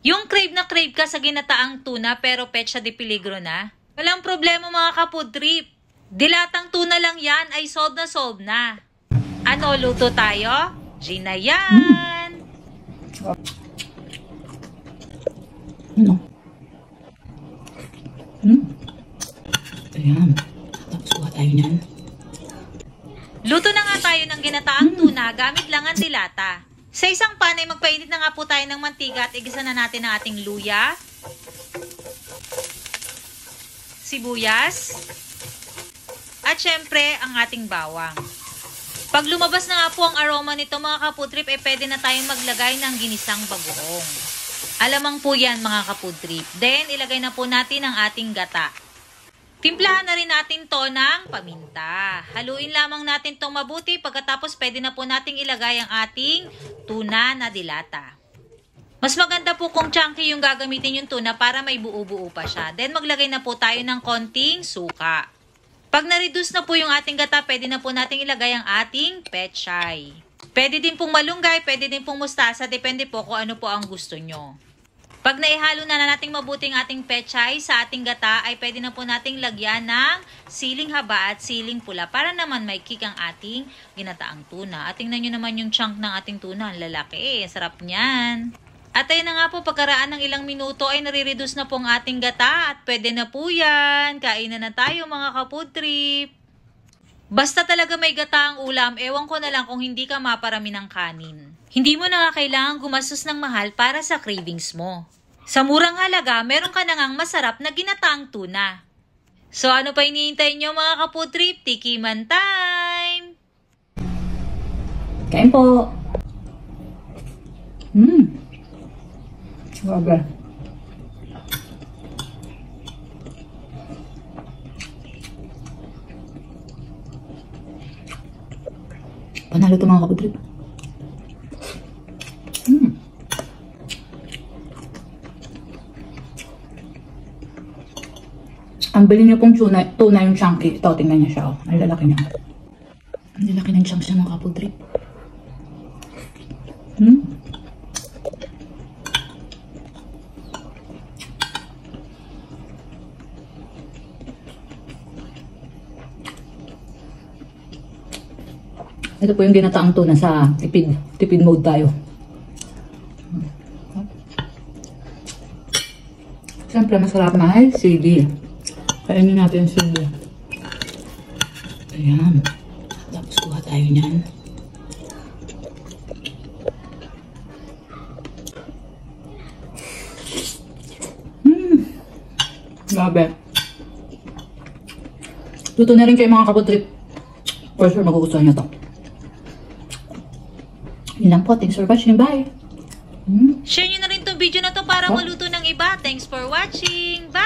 Yung crave na crave ka sa ginataang tuna pero petsa de peligro na? Walang problema mga ka-food trip. Dilatang tuna lang yan ay solve na. Ano, luto tayo? Gina yan! Ayan. Tapos kuha tayo niyan. Luto na nga tayo ng ginataang tuna gamit lang ang dilata. Sa isang pan ay magpainit na nga po tayo ng mantika at igisa na natin ang ating luya, sibuyas, at syempre ang ating bawang. Pag lumabas na nga po ang aroma nito mga ka-food trip, pwede na tayong maglagay ng ginisang bagoong. Alamang po yan mga ka-food trip. Then ilagay na po natin ang ating gata. Timplahan na rin natin to ng paminta. Haluin lamang natin tong mabuti. Pagkatapos pwede na po nating ilagay ang ating tuna na dilata. Mas maganda po kung chunky yung gagamitin yung tuna para may buo-buo pa siya. Then maglagay na po tayo ng konting suka. Pag na-reduce na po yung ating gata, pwede na po nating ilagay ang ating pechay. Pwede din pong malunggay, pwede din pong mustasa. Depende po kung ano po ang gusto nyo. Pag naihalo na nating mabuting ating pechay sa ating gata, ay pwede na po nating lagyan ng siling haba at siling pula para naman may kick ang ating ginataang tuna. At tingnan nyo naman yung chunk ng ating tuna. Ang lalaki eh. Sarap niyan. At ayun na nga po, pagkaraan ng ilang minuto ay nare-reduce na po ang ating gata at pwede na po yan. Kainan na tayo mga ka-food trip. Basta talaga may gata ang ulam, ewan ko na lang kung hindi ka maparami ng kanin. Hindi mo na nga kailangan gumastos ng mahal para sa cravings mo. Sa murang halaga, meron ka na ngang masarap na ginataang tuna. So ano pa hinihintay nyo mga ka-food trip? Tikiman time! Kain po! Grabe. Panalo ito mga ka-food trip. Ang bili niyo pong tuna yung chunky. Ito, tingnan niya siya. Oh. Ang lalaki niya. Ang lalaki ng chunks niya mga ka-food trip. Ito po yung ginataang tuna sa tipid mode tayo. Siyempre masarap na ay sili. Kainin natin yung sili. Ayan. Tapos kuha tayo niyan. Grabe. Luto na rin kayo mga ka-food trip. For sure magugustuhan nyo to. Yun lang po. Thanks for watching. Bye! Share nyo na rin tong video na to para maluto ng iba. Thanks for watching. Bye!